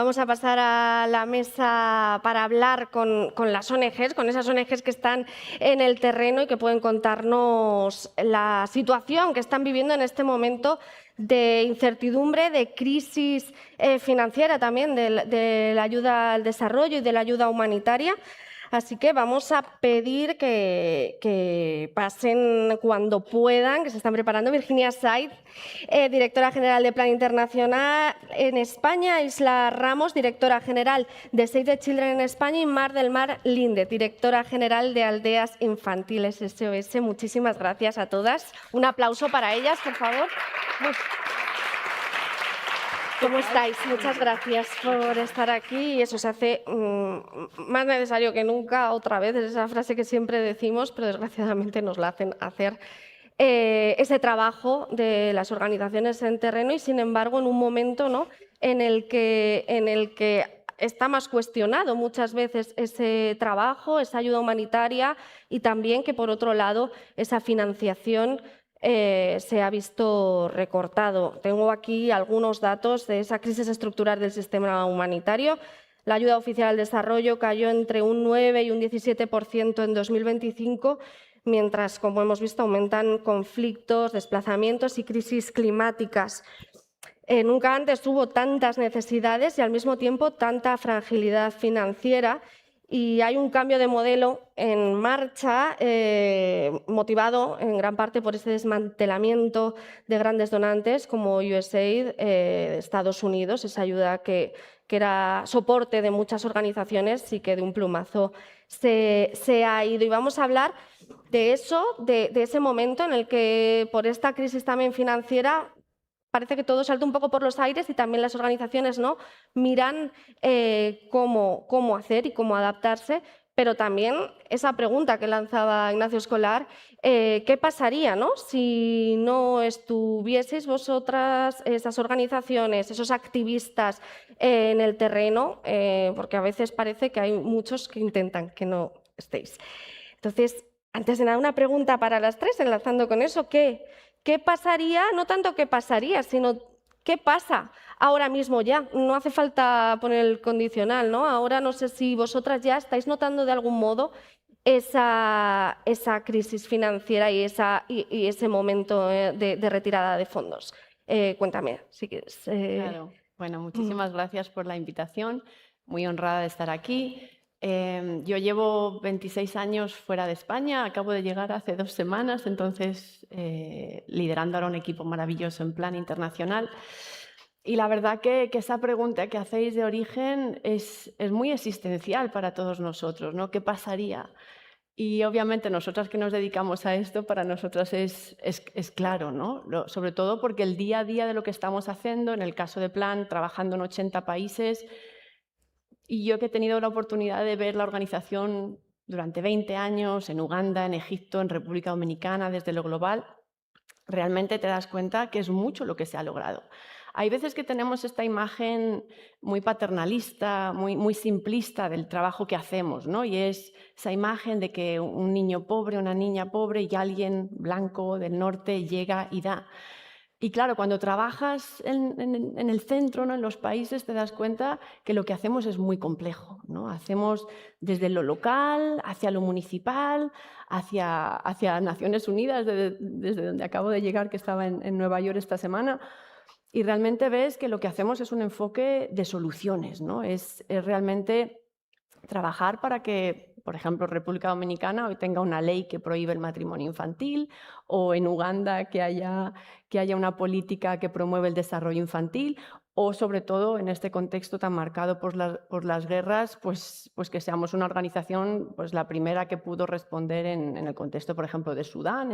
Vamos a pasar a la mesa para hablar con las ONGs, con esas ONGs que están en el terreno y que pueden contarnos la situación que están viviendo en este momento de incertidumbre, de crisis financiera también, de la ayuda al desarrollo y de la ayuda humanitaria. Así que vamos a pedir que pasen cuando puedan, que se están preparando. Virginia Saiz, directora general de Plan Internacional en España, Isla Ramos, directora general de Save the Children en España, y Mar del Mar Linde, directora general de Aldeas Infantiles SOS. Muchísimas gracias a todas. Un aplauso para ellas, por favor. ¿Cómo estáis? Muchas gracias por estar aquí. Y eso se hace más necesario que nunca, otra vez, es esa frase que siempre decimos, pero desgraciadamente nos la hacen hacer ese trabajo de las organizaciones en terreno y, sin embargo, en un momento, ¿no?, en el que está más cuestionado muchas veces ese trabajo, esa ayuda humanitaria y también que, por otro lado, esa financiación se ha visto recortado. Tengo aquí algunos datos de esa crisis estructural del sistema humanitario. La ayuda oficial al desarrollo cayó entre un 9 y un 17% en 2025, mientras, como hemos visto, aumentan conflictos, desplazamientos y crisis climáticas. Nunca antes hubo tantas necesidades y, al mismo tiempo, tanta fragilidad financiera. Y hay un cambio de modelo en marcha, motivado en gran parte por ese desmantelamiento de grandes donantes como USAID, Estados Unidos, esa ayuda que era soporte de muchas organizaciones y que de un plumazo se ha ido. Y vamos a hablar de eso, de ese momento en el que, por esta crisis también financiera, parece que todo salta un poco por los aires y también las organizaciones, ¿no?, miran cómo hacer y cómo adaptarse, pero también esa pregunta que lanzaba Ignacio Escolar, ¿qué pasaría, ¿no?, si no estuvieseis vosotras, esas organizaciones, esos activistas en el terreno? Porque a veces parece que hay muchos que intentan que no estéis. Entonces, antes de nada, una pregunta para las tres, enlazando con eso. ¿Qué pasaría? No tanto qué pasaría, sino qué pasa ahora mismo ya. No hace falta poner el condicional, ¿no? Ahora no sé si vosotras ya estáis notando de algún modo esa crisis financiera y ese momento de retirada de fondos. Cuéntame, si quieres. Claro. Bueno, muchísimas gracias por la invitación. Muy honrada de estar aquí. Yo llevo 26 años fuera de España, acabo de llegar hace 2 semanas, entonces liderando ahora un equipo maravilloso en Plan Internacional. Y la verdad que esa pregunta que hacéis de origen es muy existencial para todos nosotros, ¿no? ¿Qué pasaría? Y obviamente nosotras que nos dedicamos a esto, para nosotras es claro, ¿no? Sobre todo porque el día a día de lo que estamos haciendo, en el caso de Plan, trabajando en 80 países, y yo que he tenido la oportunidad de ver la organización durante 20 años en Uganda, en Egipto, en República Dominicana, desde lo global, realmente te das cuenta que es mucho lo que se ha logrado. Hay veces que tenemos esta imagen muy paternalista, muy simplista del trabajo que hacemos, ¿no? Y es esa imagen de que un niño pobre, una niña pobre y alguien blanco del norte llega y da. Y claro, cuando trabajas en el centro, ¿no?, en los países, te das cuenta que lo que hacemos es muy complejo, ¿no? Hacemos desde lo local, hacia lo municipal, hacia Naciones Unidas, desde donde acabo de llegar, que estaba en Nueva York esta semana, y realmente ves que lo que hacemos es un enfoque de soluciones, ¿no? Es realmente trabajar para que, por ejemplo, República Dominicana hoy tenga una ley que prohíbe el matrimonio infantil, o en Uganda que haya una política que promueve el desarrollo infantil, o sobre todo en este contexto tan marcado por las guerras, pues que seamos una organización, pues la primera que pudo responder en el contexto, por ejemplo, de Sudán,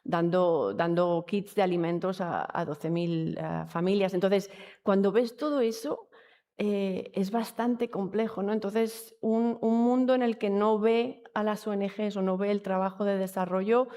dando kits de alimentos a 12.000 familias. Entonces, cuando ves todo eso, es bastante complejo, ¿no? Entonces, un mundo en el que no ve a las ONGs o no ve el trabajo de desarrollo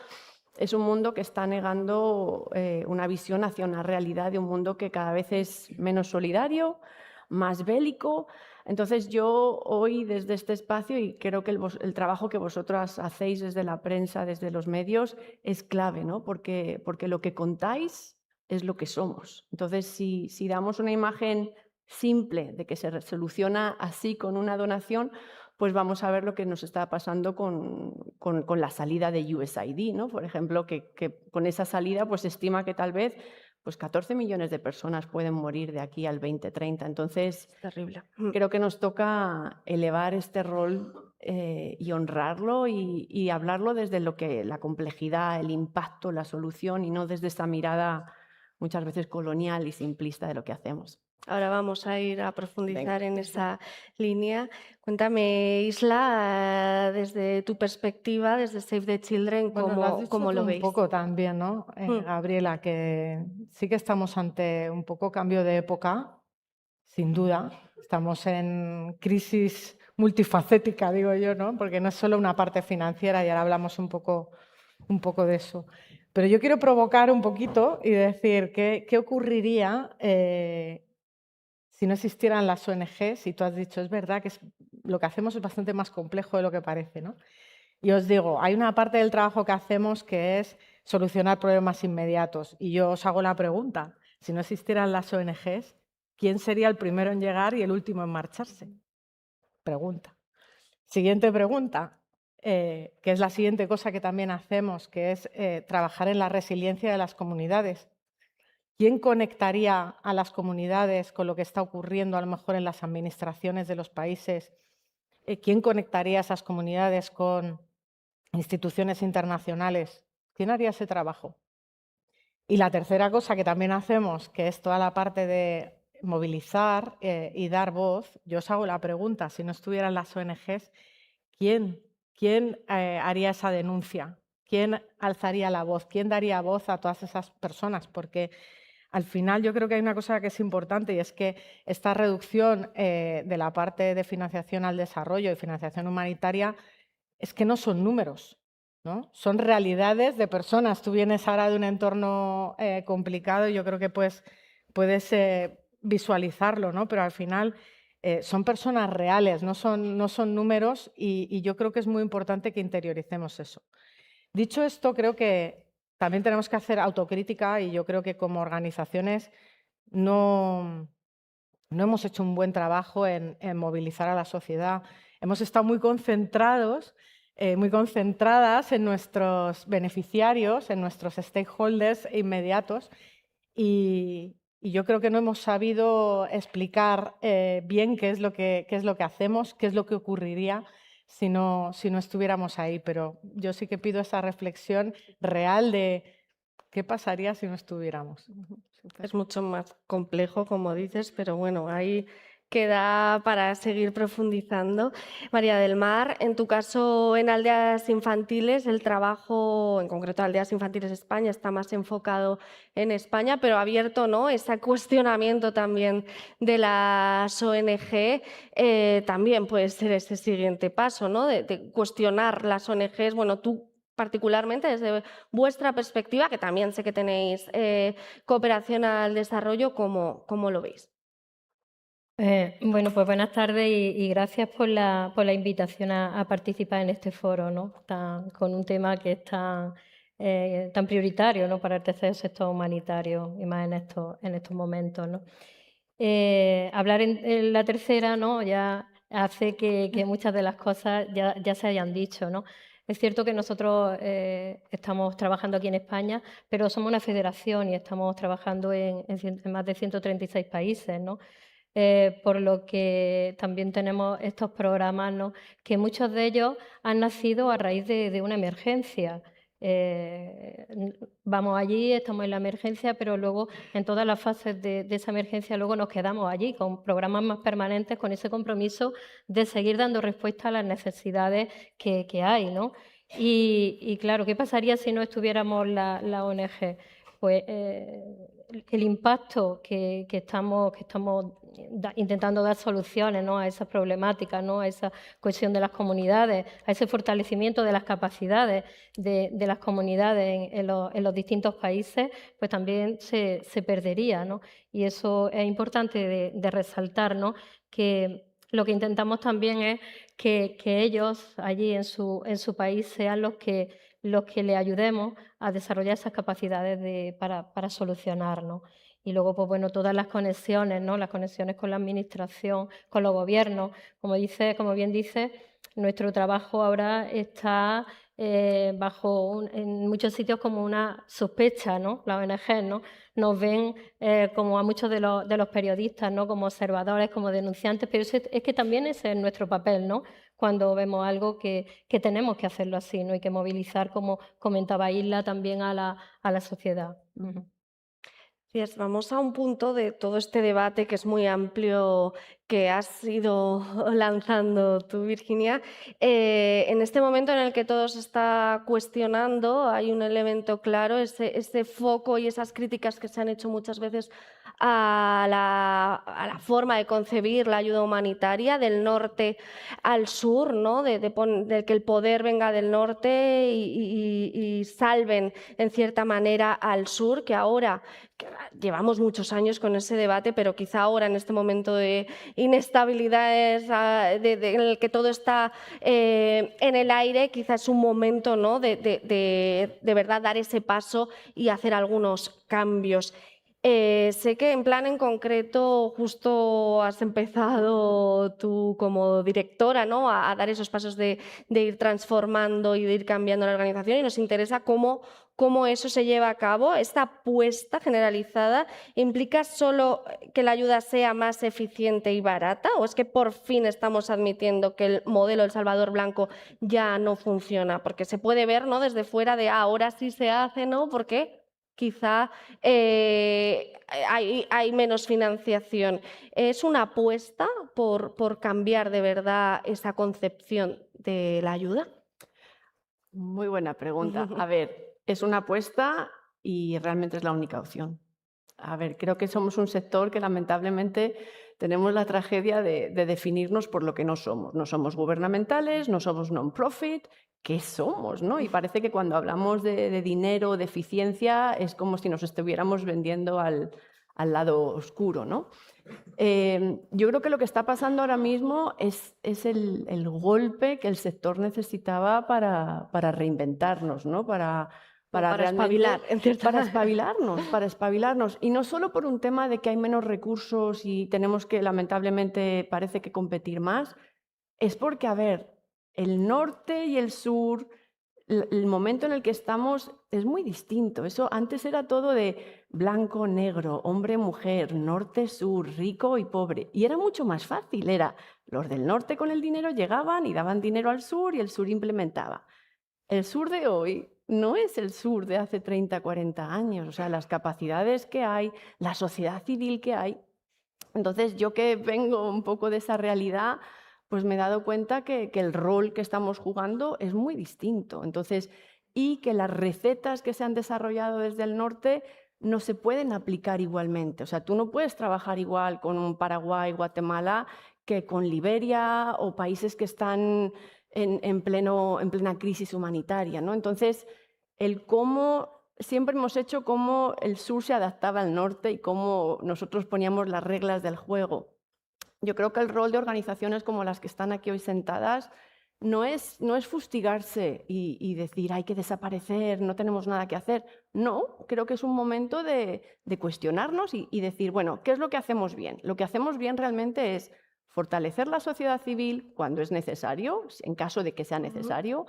es un mundo que está negando una visión hacia una realidad de un mundo que cada vez es menos solidario, más bélico. Entonces, yo hoy desde este espacio, y creo que el trabajo que vosotras hacéis desde la prensa, desde los medios, es clave, ¿no? Porque lo que contáis es lo que somos. Entonces, si damos una imagen simple de que se soluciona así con una donación, pues vamos a ver lo que nos está pasando con la salida de USAID, ¿no? Por ejemplo, que con esa salida pues se estima que tal vez pues 14 millones de personas pueden morir de aquí al 2030. Entonces, Es terrible. creo que nos toca elevar este rol y honrarlo y hablarlo desde lo que la complejidad, el impacto, la solución y no desde esta mirada muchas veces colonial y simplista de lo que hacemos. Ahora vamos a ir a profundizar Venga. en esa línea. Cuéntame, Isla, desde tu perspectiva, desde Save the Children, Bueno, lo has dicho ¿cómo tú lo un veis? poco también, ¿no? Gabriela, que sí que estamos ante un poco cambio de época, sin duda. Estamos en crisis multifacética, digo yo, ¿no? Porque no es solo una parte financiera y ahora hablamos un poco de eso. Pero yo quiero provocar un poquito y decir qué ocurriría si no existieran las ONGs. Y tú has dicho, es verdad que lo que hacemos es bastante más complejo de lo que parece, ¿no? Y os digo, hay una parte del trabajo que hacemos que es solucionar problemas inmediatos. Y yo os hago la pregunta, si no existieran las ONGs, ¿quién sería el primero en llegar y el último en marcharse? Pregunta. Siguiente pregunta, que es la siguiente cosa que también hacemos, que es trabajar en la resiliencia de las comunidades. ¿Quién conectaría a las comunidades con lo que está ocurriendo a lo mejor en las administraciones de los países? ¿Quién conectaría a esas comunidades con instituciones internacionales? ¿Quién haría ese trabajo? Y la tercera cosa que también hacemos, que es toda la parte de movilizar y dar voz, yo os hago la pregunta, si no estuvieran las ONGs, ¿quién haría esa denuncia? ¿Quién alzaría la voz? ¿Quién daría voz a todas esas personas? Porque al final yo creo que hay una cosa que es importante y es que esta reducción de la parte de financiación al desarrollo y financiación humanitaria es que no son números, ¿no? Son realidades de personas. Tú vienes ahora de un entorno complicado y yo creo que puedes visualizarlo, ¿no? Pero al final son personas reales, no son números y yo creo que es muy importante que interioricemos eso. Dicho esto, creo que también tenemos que hacer autocrítica y yo creo que como organizaciones no hemos hecho un buen trabajo en movilizar a la sociedad. Hemos estado muy concentrados, muy concentradas en nuestros beneficiarios, en nuestros stakeholders inmediatos y yo creo que no hemos sabido explicar bien qué es lo que hacemos, qué es lo que ocurriría si no estuviéramos ahí. Pero yo sí que pido esa reflexión real de qué pasaría si no estuviéramos. Es mucho más complejo, como dices, pero bueno, ahí queda para seguir profundizando. María del Mar, en tu caso en Aldeas Infantiles, el trabajo, en concreto Aldeas Infantiles España, está más enfocado en España, pero abierto, ¿no? Ese cuestionamiento también de las ONG también puede ser ese siguiente paso, ¿no? De cuestionar las ONGs. Bueno, tú particularmente desde vuestra perspectiva, que también sé que tenéis cooperación al desarrollo, ¿cómo lo veis? Bueno, pues buenas tardes y gracias por la invitación a participar en este foro, ¿no? Con un tema que es tan prioritario, ¿no? Para el tercer sector humanitario y más en estos momentos, ¿no? Hablar en la tercera, ¿no? Ya hace que muchas de las cosas ya se hayan dicho, ¿no? Es cierto que nosotros estamos trabajando aquí en España, pero somos una federación y estamos trabajando en más de 136 países, ¿no? Por lo que también tenemos estos programas, ¿no? Que muchos de ellos han nacido a raíz de una emergencia. Vamos allí, estamos en la emergencia, pero luego en todas las fases de esa emergencia luego nos quedamos allí con programas más permanentes, con ese compromiso de seguir dando respuesta a las necesidades que hay, ¿no? Y claro, ¿qué pasaría si no estuviéramos la ONG? Pues el impacto que estamos intentando dar soluciones, ¿no? A esas problemáticas, ¿no? A esa cohesión de las comunidades, a ese fortalecimiento de las capacidades de las comunidades en los distintos países, pues también se perdería, ¿no? Y eso es importante de resaltar, ¿no? Que lo que intentamos también es que ellos allí en su país sean los que le ayudemos a desarrollar esas capacidades para solucionar, ¿no? Y luego, pues bueno, todas las conexiones, ¿no? Las conexiones con la administración, con los gobiernos. Como bien dice, nuestro trabajo ahora está en muchos sitios como una sospecha, ¿no? Las ONG, ¿no? Nos ven como a muchos de los periodistas, ¿no? Como observadores, como denunciantes, pero es que también ese es nuestro papel, ¿no? Cuando vemos algo que tenemos que hacerlo así, ¿no? Y que movilizar, como comentaba Isla, también a la sociedad. Vamos a un punto de todo este debate que es muy amplio, que has ido lanzando tú, Virginia. En este momento en el que todo se está cuestionando, hay un elemento claro, ese foco y esas críticas que se han hecho muchas veces a la forma de concebir la ayuda humanitaria del norte al sur, ¿no? de que el poder venga del norte y salven en cierta manera al sur, que ahora que llevamos muchos años con ese debate, pero quizá ahora en este momento de inestabilidades en el que todo está en el aire, quizá es un momento, ¿no? de verdad dar ese paso y hacer algunos cambios. Sé que en plan en concreto justo has empezado tú como directora, ¿no? a dar esos pasos de ir transformando y de ir cambiando la organización, y nos interesa cómo eso se lleva a cabo. Esta apuesta generalizada implica solo que la ayuda sea más eficiente y barata, o es que por fin estamos admitiendo que el modelo El Salvador Blanco ya no funciona, porque se puede ver, ¿no? desde fuera de ahora sí se hace, ¿no? Porque quizá hay menos financiación. ¿Es una apuesta por cambiar de verdad esa concepción de la ayuda? Muy buena pregunta. A ver, es una apuesta y realmente es la única opción. A ver, creo que somos un sector que lamentablemente tenemos la tragedia de definirnos por lo que no somos. No somos gubernamentales, no somos non-profit. ¿Qué somos? ¿No? Y parece que cuando hablamos de dinero, de eficiencia, es como si nos estuviéramos vendiendo al lado oscuro, ¿no? Yo creo que lo que está pasando ahora mismo es el golpe que el sector necesitaba para reinventarnos, ¿no? Para espabilar, en cierta para espabilarnos. Y no solo por un tema de que hay menos recursos y tenemos que, lamentablemente, parece que competir más, es porque, a ver, el norte y el sur, el momento en el que estamos es muy distinto. Eso antes era todo de blanco, negro, hombre, mujer, norte, sur, rico y pobre. Y era mucho más fácil. Era los del norte con el dinero llegaban y daban dinero al sur y el sur implementaba. El sur de hoy no es el sur de hace 30, 40 años. O sea, las capacidades que hay, la sociedad civil que hay. Entonces, yo que vengo un poco de esa realidad, pues me he dado cuenta que el rol que estamos jugando es muy distinto. Entonces, y que las recetas que se han desarrollado desde el norte no se pueden aplicar igualmente. O sea, tú no puedes trabajar igual con un Paraguay, Guatemala, que con Liberia o países que están en plena crisis humanitaria, ¿no? Entonces, el cómo siempre hemos hecho cómo el sur se adaptaba al norte y cómo nosotros poníamos las reglas del juego. Yo creo que el rol de organizaciones como las que están aquí hoy sentadas no es fustigarse y decir hay que desaparecer, no tenemos nada que hacer. No, creo que es un momento de cuestionarnos y decir, bueno, ¿qué es lo que hacemos bien? Lo que hacemos bien realmente es fortalecer la sociedad civil cuando es necesario, en caso de que sea necesario,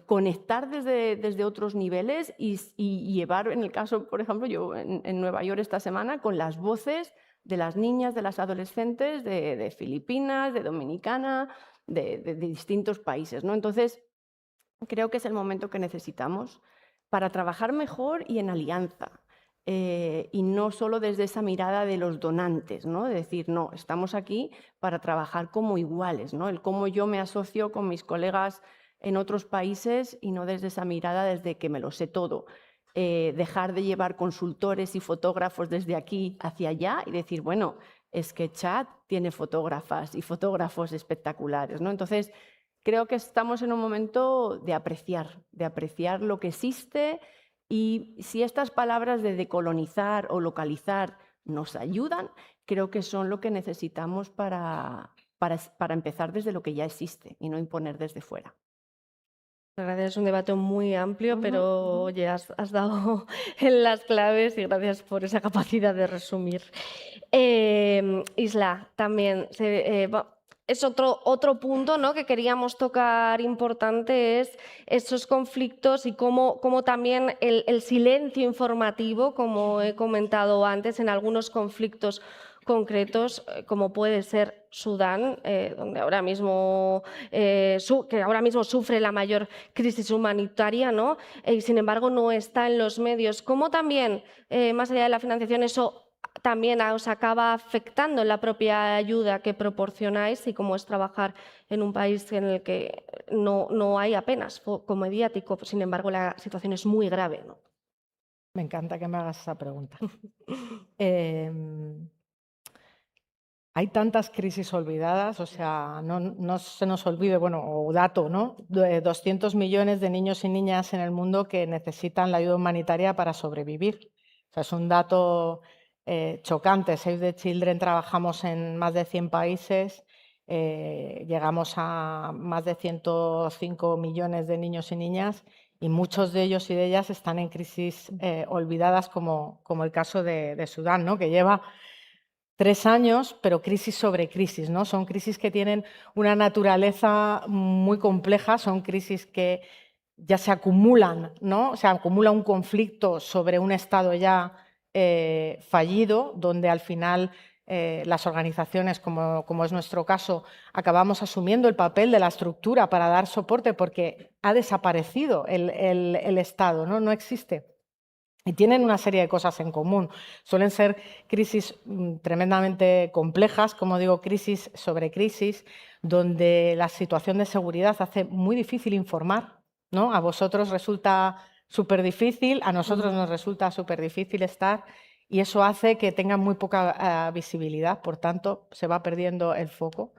conectar desde otros niveles y llevar, en el caso, por ejemplo, yo en Nueva York esta semana, con las voces de las niñas, de las adolescentes de Filipinas, de Dominicana, de distintos países, ¿no? Entonces, creo que es el momento que necesitamos para trabajar mejor y en alianza. Y no solo desde esa mirada de los donantes, ¿no? De decir, no, estamos aquí para trabajar como iguales, ¿no? El cómo yo me asocio con mis colegas en otros países y no desde esa mirada desde que me lo sé todo. Dejar de llevar consultores y fotógrafos desde aquí hacia allá y decir, bueno, es que Chad tiene fotógrafas y fotógrafos espectaculares, ¿no? Entonces, creo que estamos en un momento de apreciar lo que existe, y si estas palabras de decolonizar o localizar nos ayudan, creo que son lo que necesitamos para empezar desde lo que ya existe y no imponer desde fuera. Gracias, es un debate muy amplio, pero oye, has dado en las claves y gracias por esa capacidad de resumir. Isla, también es otro punto, ¿no?, que queríamos tocar importante, es esos conflictos y cómo también el silencio informativo, como he comentado antes, en algunos conflictos concretos, como puede ser Sudán, donde ahora mismo, que ahora mismo sufre la mayor crisis humanitaria, ¿no? Y sin embargo no está en los medios. ¿Cómo también, más allá de la financiación, eso también os acaba afectando en la propia ayuda que proporcionáis y cómo es trabajar en un país en el que no hay apenas foco mediático? Sin embargo, la situación es muy grave, ¿no? Me encanta que me hagas esa pregunta. Hay tantas crisis olvidadas, o sea, no se nos olvide, bueno, o dato, ¿no? 200 millones de niños y niñas en el mundo que necesitan la ayuda humanitaria para sobrevivir. O sea, es un dato chocante. Save the Children trabajamos en más de 100 países, llegamos a más de 105 millones de niños y niñas y muchos de ellos y de ellas están en crisis olvidadas, como el caso de Sudán, ¿no?, que lleva 3 años, pero crisis sobre crisis, ¿no? Son crisis que tienen una naturaleza muy compleja, son crisis que ya se acumulan, ¿no? Se acumula un conflicto sobre un Estado ya fallido, donde al final las organizaciones, como es nuestro caso, acabamos asumiendo el papel de la estructura para dar soporte porque ha desaparecido el Estado, ¿no? No existe. Y tienen una serie de cosas en común. Suelen ser crisis tremendamente complejas, como digo, crisis sobre crisis, donde la situación de seguridad hace muy difícil informar, ¿no? A vosotros resulta súper difícil, a nosotros nos resulta súper difícil estar y eso hace que tengan muy poca visibilidad, por tanto, se va perdiendo el foco.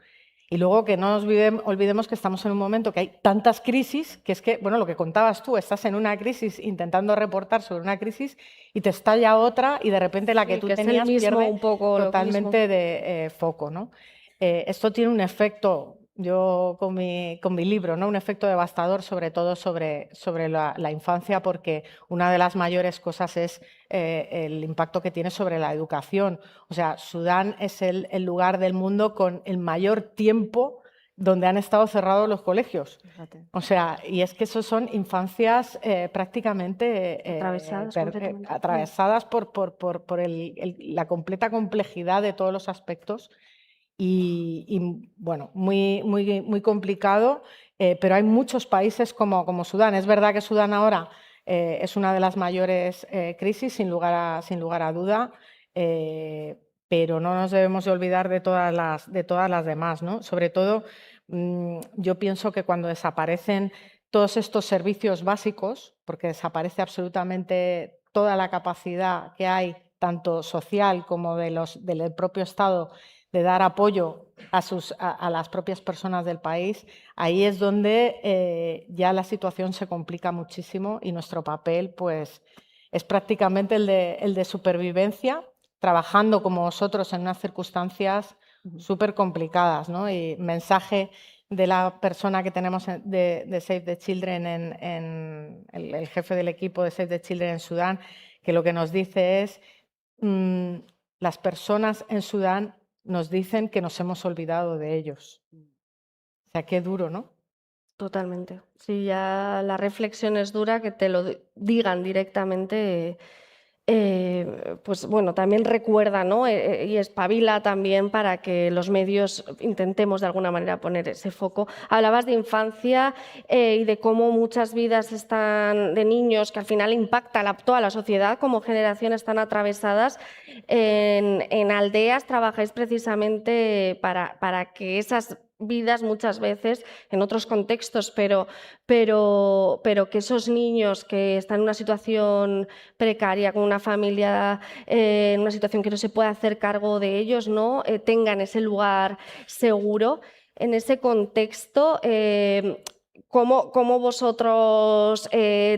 Y luego que no nos olvidemos que estamos en un momento que hay tantas crisis, que es que, bueno, lo que contabas tú, estás en una crisis intentando reportar sobre una crisis y te estalla otra y de repente la que tú tenías pierde un poco totalmente de foco, ¿no? Esto tiene un efecto, yo con mi libro, ¿no?, un efecto devastador, sobre todo sobre la infancia, porque una de las mayores cosas es el impacto que tiene sobre la educación. O sea, Sudán es el lugar del mundo con el mayor tiempo donde han estado cerrados los colegios. Fíjate. O sea, y es que eso son infancias prácticamente atravesadas por la completa complejidad de todos los aspectos y bueno, muy complicado, pero hay muchos países como Sudán. Es verdad que Sudán ahora es una de las mayores crisis, sin lugar a duda, pero no nos debemos de olvidar de todas las demás, ¿no? Sobre todo, yo pienso que cuando desaparecen todos estos servicios básicos, porque desaparece absolutamente toda la capacidad que hay, tanto social como del propio Estado, de dar apoyo a las propias personas del país, ahí es donde ya la situación se complica muchísimo y nuestro papel pues, es prácticamente el de supervivencia, trabajando como vosotros en unas circunstancias súper complicadas, ¿no? Y mensaje de la persona que tenemos de Save the Children, el jefe del equipo de Save the Children en Sudán, que lo que nos dice es las personas en Sudán nos dicen que nos hemos olvidado de ellos. O sea, qué duro, ¿no? Totalmente. Si ya la reflexión es dura, que te lo digan directamente, pues bueno, también recuerda, ¿no? Y espabila también para que los medios intentemos de alguna manera poner ese foco. Hablabas de infancia y de cómo muchas vidas de niños que al final impacta toda la sociedad, como generación están atravesadas. En aldeas trabajáis precisamente para que esas vidas muchas veces en otros contextos, pero que esos niños que están en una situación precaria, con una familia en una situación que no se puede hacer cargo de ellos, ¿no? Tengan ese lugar seguro. En ese contexto, ¿cómo vosotros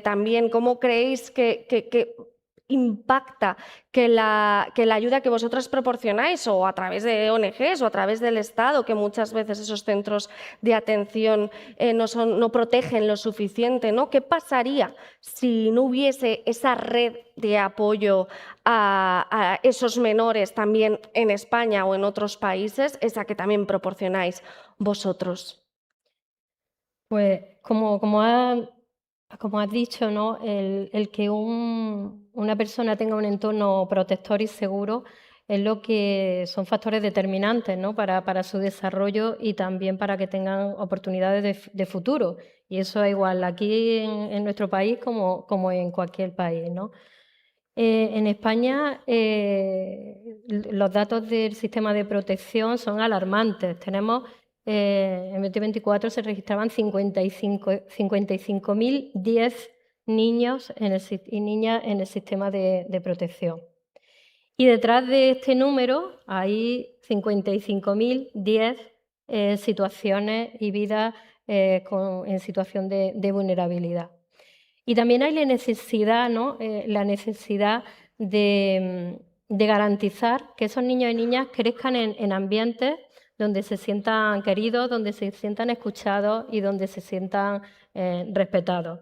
también, cómo creéis que impacta que la ayuda que vosotras proporcionáis, o a través de ONGs o a través del Estado, que muchas veces esos centros de atención no protegen lo suficiente, ¿no? ¿Qué pasaría si no hubiese esa red de apoyo a esos menores también en España o en otros países, esa que también proporcionáis vosotros? Pues como has dicho, ¿no? El que una persona tenga un entorno protector y seguro es lo que son factores determinantes, ¿no? para su desarrollo y también para que tengan oportunidades de futuro. Y eso es igual aquí en nuestro país como en cualquier país, ¿no? En España los datos del sistema de protección son alarmantes. Tenemos en 2024 se registraban 55.010 niños y niñas en el sistema de protección. Y detrás de este número hay 55.010 situaciones y vidas en situación de vulnerabilidad. Y también hay la necesidad, ¿no? La necesidad de garantizar que esos niños y niñas crezcan en ambientes donde se sientan queridos, donde se sientan escuchados y donde se sientan respetados.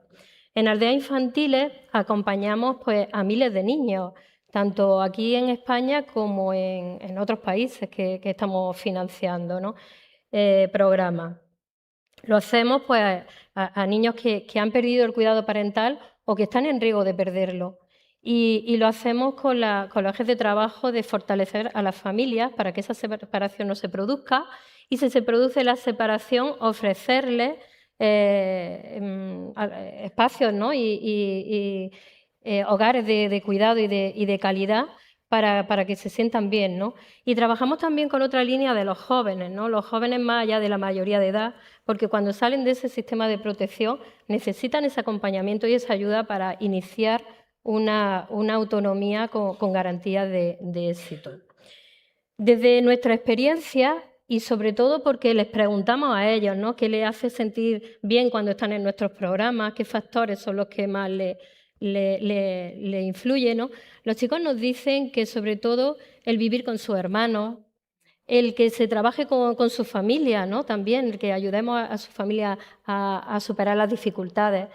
En aldeas infantiles acompañamos pues, a miles de niños, tanto aquí en España como en otros países que estamos financiando, ¿no? Programas. Lo hacemos pues, a niños que han perdido el cuidado parental o que están en riesgo de perderlo. Y lo hacemos con los ejes de trabajo de fortalecer a las familias para que esa separación no se produzca y si se produce la separación, ofrecerles espacios, ¿no? y hogares de cuidado y de calidad para que se sientan bien, ¿no? Y trabajamos también con otra línea de los jóvenes, ¿no? Los jóvenes más allá de la mayoría de edad, porque cuando salen de ese sistema de protección necesitan ese acompañamiento y esa ayuda para iniciar una autonomía con garantías de éxito. Desde nuestra experiencia y sobre todo porque les preguntamos a ellos, ¿no? ¿Qué les hace sentir bien cuando están en nuestros programas? ¿Qué factores son los que más le influye, ¿no? Los chicos nos dicen que sobre todo el vivir con sus hermanos, el que se trabaje con su familia, ¿no? También, el que ayudemos a su familia a superar las dificultades,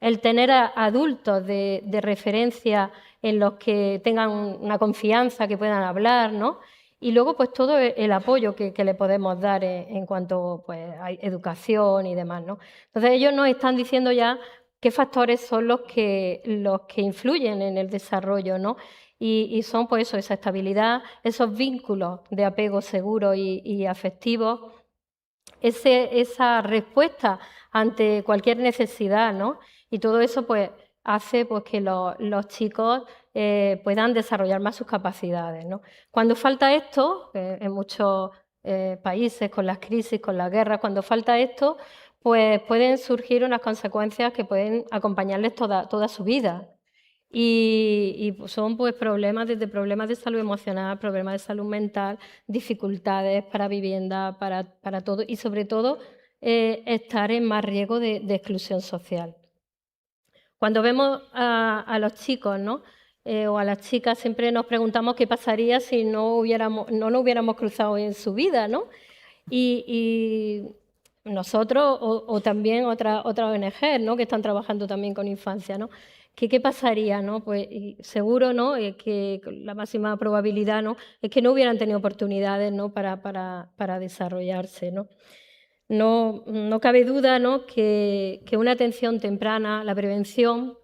el tener adultos de referencia en los que tengan una confianza, que puedan hablar, ¿no? Y luego pues todo el apoyo que le podemos dar en cuanto pues, a educación y demás, ¿no? Entonces ellos nos están diciendo ya qué factores son los que influyen en el desarrollo, ¿no? Y son pues eso, esa estabilidad, esos vínculos de apego seguro y afectivos, esa respuesta ante cualquier necesidad, ¿no? Y todo eso pues hace pues, que los chicos puedan desarrollar más sus capacidades, ¿no? Cuando falta esto, en muchos países, con las crisis, con las guerras, cuando falta esto, pues pueden surgir unas consecuencias que pueden acompañarles toda su vida. Y son pues, problemas, desde problemas de salud emocional, problemas de salud mental, dificultades para vivienda, para todo, y sobre todo estar en más riesgo de exclusión social. Cuando vemos a los chicos, ¿no? O a las chicas, siempre nos preguntamos qué pasaría si no nos hubiéramos cruzado en su vida, ¿no? Y nosotros, o también otras ONG, ¿no? Que están trabajando también con infancia, ¿no? ¿Qué pasaría, ¿no? Pues seguro, ¿no? Que la máxima probabilidad, ¿no? Es que no hubieran tenido oportunidades, ¿no? para desarrollarse, ¿no? No cabe duda, ¿no? que una atención temprana, la prevención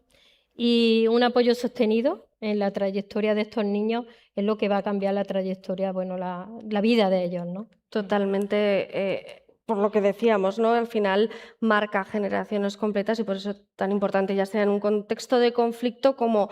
y un apoyo sostenido en la trayectoria de estos niños es lo que va a cambiar la trayectoria, bueno, la vida de ellos, ¿no? Totalmente, por lo que decíamos, ¿no? Al final marca generaciones completas y por eso es tan importante, ya sea en un contexto de conflicto como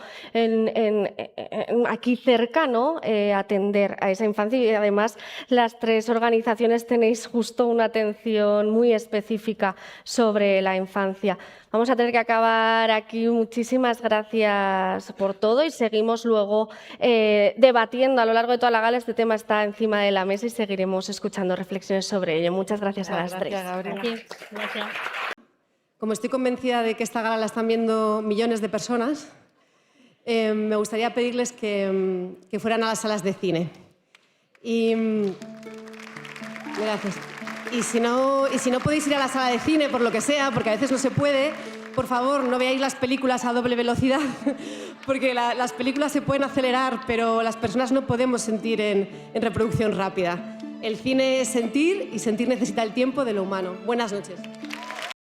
aquí cerca, ¿no? Atender a esa infancia y además las tres organizaciones tenéis justo una atención muy específica sobre la infancia. Vamos a tener que acabar aquí. Muchísimas gracias por todo y seguimos luego debatiendo a lo largo de toda la gala. Este tema está encima de la mesa y seguiremos escuchando reflexiones sobre ello. Muchas gracias a las tres. Gabriela. me gustaría pedirles que fueran a las salas de cine. Gracias. Y si no podéis ir a la sala de cine, por lo que sea, porque a veces no se puede, por favor, no veáis las películas a doble velocidad, porque las películas se pueden acelerar, pero las personas no podemos sentir en reproducción rápida. El cine es sentir, y sentir necesita el tiempo de lo humano. Buenas noches.